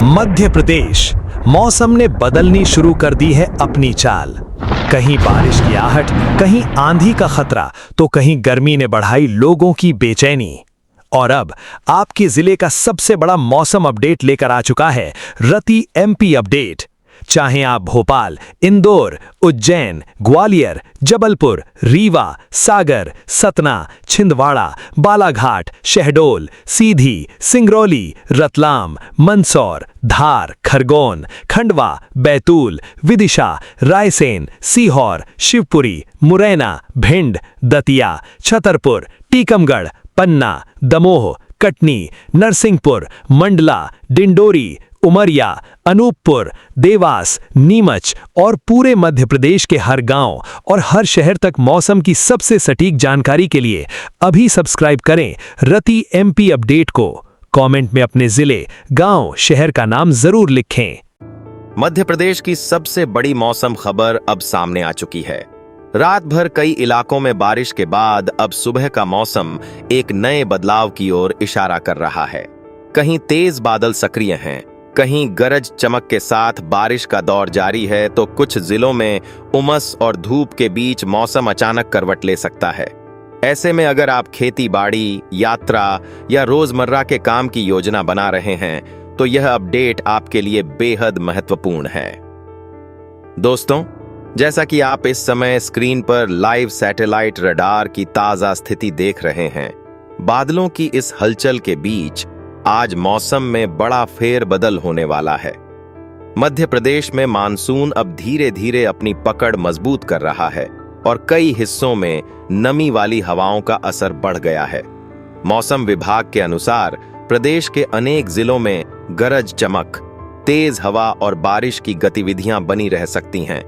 मध्य प्रदेश मौसम ने बदलनी शुरू कर दी है अपनी चाल। कहीं बारिश की आहट, कहीं आंधी का खतरा, तो कहीं गर्मी ने बढ़ाई लोगों की बेचैनी। और अब आपके जिले का सबसे बड़ा मौसम अपडेट लेकर आ चुका है रति एमपी अपडेट। चाहे आप भोपाल, इंदौर, उज्जैन, ग्वालियर, जबलपुर, रीवा, सागर, सतना, छिंदवाड़ा, बालाघाट, शहडोल, सीधी, सिंगरौली, रतलाम, मंदसौर, धार, खरगोन, खंडवा, बैतूल, विदिशा, रायसेन, सीहोर, शिवपुरी, मुरैना, भिंड, दतिया, छतरपुर, टीकमगढ़, पन्ना, दमोह, कटनी, नरसिंहपुर, मंडला, डिंडोरी, उमरिया, अनूपपुर, देवास, नीमच और पूरे मध्य प्रदेश के हर गांव और हर शहर तक मौसम की सबसे सटीक जानकारी के लिए अभी सब्सक्राइब करें रति एमपी अपडेट को। कमेंट में अपने जिले, गांव, शहर का नाम जरूर लिखें। मध्य प्रदेश की सबसे बड़ी मौसम खबर अब सामने आ चुकी है। रात भर कई इलाकों में बारिश के बाद अब सुबह का मौसम एक नए बदलाव की ओर इशारा कर रहा है। कहीं तेज बादल सक्रिय हैं, कहीं गरज चमक के साथ बारिश का दौर जारी है, तो कुछ जिलों में उमस और धूप के बीच मौसम अचानक करवट ले सकता है। ऐसे में अगर आप खेती बाड़ी, यात्रा या रोजमर्रा के काम की योजना बना रहे हैं तो यह अपडेट आपके लिए बेहद महत्वपूर्ण है। दोस्तों, जैसा कि आप इस समय स्क्रीन पर लाइव सैटेलाइट रडार की ताजा स्थिति देख रहे हैं, बादलों की इस हलचल के बीच आज मौसम में बड़ा फेरबदल होने वाला है। मध्य प्रदेश में मानसून अब धीरे धीरे अपनी पकड़ मजबूत कर रहा है और कई हिस्सों में नमी वाली हवाओं का असर बढ़ गया है। मौसम विभाग के अनुसार प्रदेश के अनेक जिलों में गरज चमक, तेज हवा और बारिश की गतिविधियां बनी रह सकती हैं,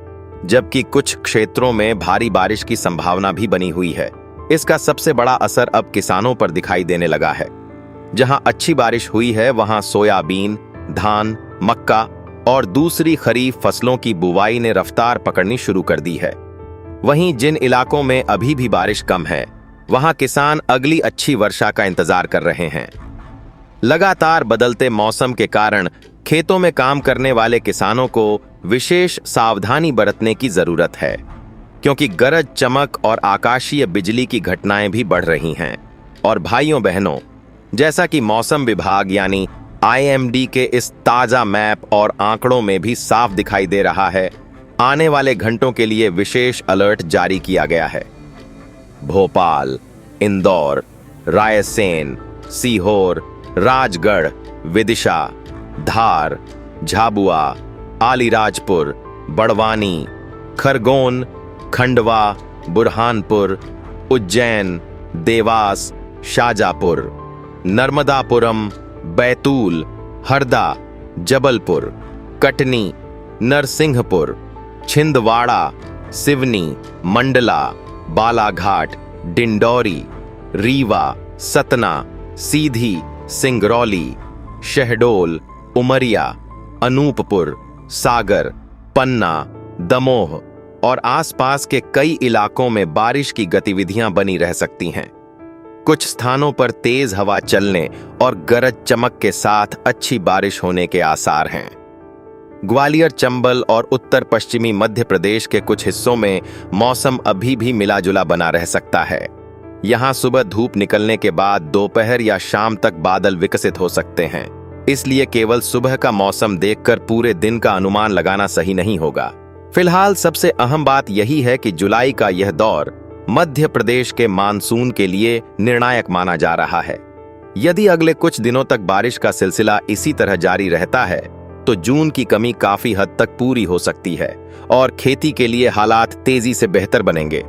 जबकि कुछ क्षेत्रों में भारी बारिश की संभावना भी बनी हुई है। इसका सबसे बड़ा असर अब किसानों पर दिखाई देने लगा है। जहां अच्छी बारिश हुई है वहां सोयाबीन, धान, मक्का और दूसरी खरीफ फसलों की बुवाई ने रफ्तार पकड़नी शुरू कर दी है। वहीं जिन इलाकों में अभी भी बारिश कम है, वहां किसान अगली अच्छी वर्षा का इंतजार कर रहे हैं। लगातार बदलते मौसम के कारण खेतों में काम करने वाले किसानों को विशेष सावधानी बरतने की जरूरत है, क्योंकि गरज चमक और आकाशीय बिजली की घटनाएं भी बढ़ रही हैं। और भाइयों बहनों, जैसा कि मौसम विभाग यानी आईएमडी के इस ताजा मैप और आंकड़ों में भी साफ दिखाई दे रहा है, आने वाले घंटों के लिए विशेष अलर्ट जारी किया गया है। भोपाल, इंदौर, रायसेन, सीहोर, राजगढ़, विदिशा, धार, झाबुआ, आलीराजपुर, बड़वानी, खरगोन, खंडवा, बुरहानपुर, उज्जैन, देवास, शाजापुर, नर्मदापुरम, बैतूल, हरदा, जबलपुर, कटनी, नरसिंहपुर, छिंदवाड़ा, सिवनी, मंडला, बालाघाट, डिंडोरी, रीवा, सतना, सीधी, सिंगरौली, शहडोल, उमरिया, अनूपपुर, सागर, पन्ना, दमोह और आसपास के कई इलाकों में बारिश की गतिविधियां बनी रह सकती हैं। कुछ स्थानों पर तेज हवा चलने और गरज चमक के साथ अच्छी बारिश होने के आसार हैं। ग्वालियर, चंबल और उत्तर पश्चिमी मध्य प्रदेश के कुछ हिस्सों में मौसम अभी भी मिला जुला बना रह सकता है। यहां सुबह धूप निकलने के बाद दोपहर या शाम तक बादल विकसित हो सकते हैं, इसलिए केवल सुबह का मौसम देखकर पूरे दिन का अनुमान लगाना सही नहीं होगा। फिलहाल सबसे अहम बात यही है कि जुलाई का यह दौर मध्य प्रदेश के मानसून के लिए निर्णायक माना जा रहा है। यदि अगले कुछ दिनों तक बारिश का सिलसिला इसी तरह जारी रहता है तो जून की कमी काफी हद तक पूरी हो सकती है और खेती के लिए हालात तेजी से बेहतर बनेंगे।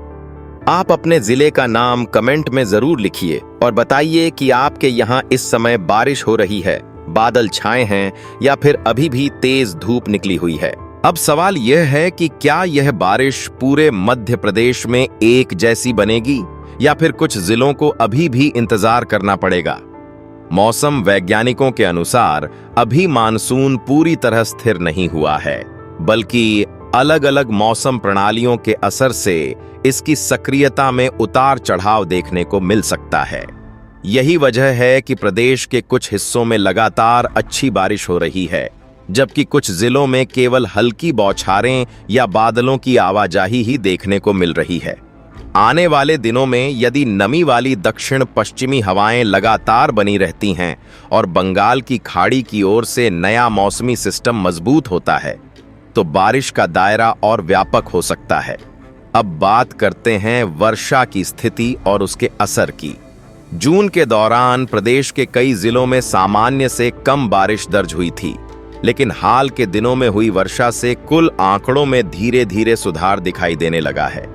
आप अपने जिले का नाम कमेंट में जरूर लिखिए और बताइए कि आपके यहाँ इस समय बारिश हो रही है, बादल छाए हैं या फिर अभी भी तेज धूप निकली हुई है। अब सवाल यह है कि क्या यह बारिश पूरे मध्य प्रदेश में एक जैसी बनेगी या फिर कुछ जिलों को अभी भी इंतजार करना पड़ेगा। मौसम वैज्ञानिकों के अनुसार अभी मानसून पूरी तरह स्थिर नहीं हुआ है, बल्कि अलग अलग मौसम प्रणालियों के असर से इसकी सक्रियता में उतार चढ़ाव देखने को मिल सकता है। यही वजह है कि प्रदेश के कुछ हिस्सों में लगातार अच्छी बारिश हो रही है जबकि कुछ जिलों में केवल हल्की बौछारें या बादलों की आवाजाही ही देखने को मिल रही है। आने वाले दिनों में यदि नमी वाली दक्षिण पश्चिमी हवाएं लगातार बनी रहती हैं और बंगाल की खाड़ी की ओर से नया मौसमी सिस्टम मजबूत होता है, तो बारिश का दायरा और व्यापक हो सकता है। अब बात करते हैं वर्षा की स्थिति और उसके असर की। जून के दौरान प्रदेश के कई जिलों में सामान्य से कम बारिश दर्ज हुई थी, लेकिन हाल के दिनों में हुई वर्षा से कुल आंकड़ों में धीरे धीरे सुधार दिखाई देने लगा है।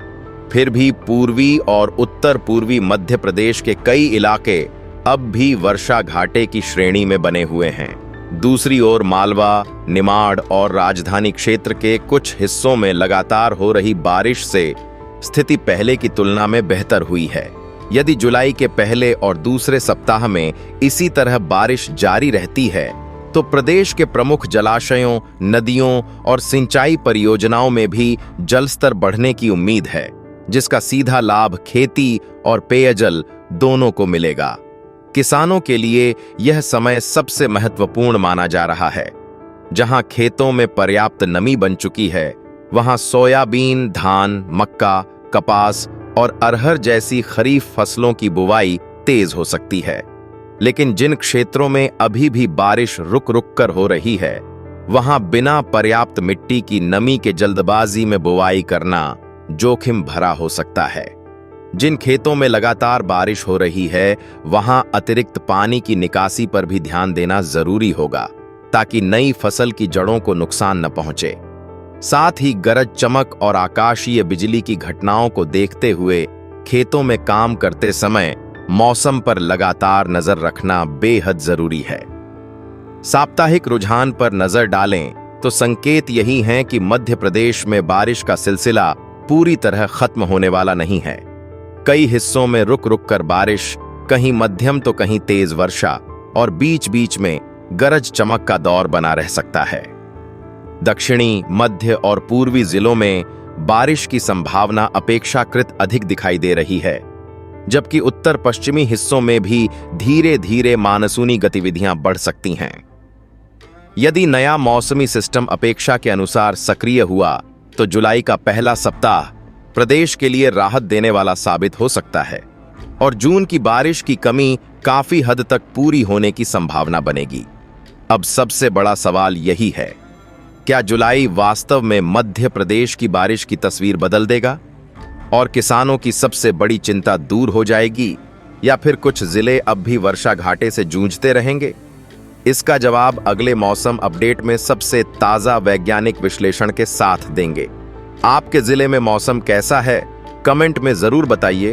फिर भी पूर्वी और उत्तर पूर्वी मध्य प्रदेश के कई इलाके अब भी वर्षा घाटे की श्रेणी में बने हुए हैं। दूसरी ओर मालवा, निमाड़ और राजधानी क्षेत्र के कुछ हिस्सों में लगातार हो रही बारिश से स्थिति पहले की तुलना में बेहतर हुई है। यदि जुलाई के पहले और दूसरे सप्ताह में इसी तरह बारिश जारी रहती है, तो प्रदेश के प्रमुख जलाशयों, नदियों और सिंचाई परियोजनाओं में भी जलस्तर बढ़ने की उम्मीद है, जिसका सीधा लाभ खेती और पेयजल दोनों को मिलेगा। किसानों के लिए यह समय सबसे महत्वपूर्ण माना जा रहा है। जहां खेतों में पर्याप्त नमी बन चुकी है, वहां सोयाबीन, धान, मक्का, कपास और अरहर जैसी खरीफ फसलों की बुवाई तेज हो सकती है। लेकिन जिन क्षेत्रों में अभी भी बारिश रुक रुक कर हो रही है, वहां बिना पर्याप्त मिट्टी की नमी के जल्दबाजी में बुवाई करना जोखिम भरा हो सकता है। जिन खेतों में लगातार बारिश हो रही है, वहां अतिरिक्त पानी की निकासी पर भी ध्यान देना जरूरी होगा, ताकि नई फसल की जड़ों को नुकसान न पहुंचे। साथ ही गरज चमक और आकाशीय बिजली की घटनाओं को देखते हुए खेतों में काम करते समय मौसम पर लगातार नजर रखना बेहद जरूरी है। साप्ताहिक रुझान पर नजर डालें तो संकेत यही हैं कि मध्य प्रदेश में बारिश का सिलसिला पूरी तरह खत्म होने वाला नहीं है। कई हिस्सों में रुक रुक कर बारिश, कहीं मध्यम तो कहीं तेज वर्षा और बीच बीच में गरज चमक का दौर बना रह सकता है। दक्षिणी, मध्य और पूर्वी जिलों में बारिश की संभावना अपेक्षाकृत अधिक दिखाई दे रही है, जबकि उत्तर पश्चिमी हिस्सों में भी धीरे धीरे मानसूनी गतिविधियां बढ़ सकती हैं। यदि नया मौसमी सिस्टम अपेक्षा के अनुसार सक्रिय हुआ, तो जुलाई का पहला सप्ताह प्रदेश के लिए राहत देने वाला साबित हो सकता है और जून की बारिश की कमी काफी हद तक पूरी होने की संभावना बनेगी। अब सबसे बड़ा सवाल यही है, क्या जुलाई वास्तव में मध्य प्रदेश की बारिश की तस्वीर बदल देगा और किसानों की सबसे बड़ी चिंता दूर हो जाएगी, या फिर कुछ जिले अब भी वर्षा घाटे से जूझते रहेंगे? इसका जवाब अगले मौसम अपडेट में सबसे ताजा वैज्ञानिक विश्लेषण के साथ देंगे। आपके जिले में मौसम कैसा है, कमेंट में जरूर बताइए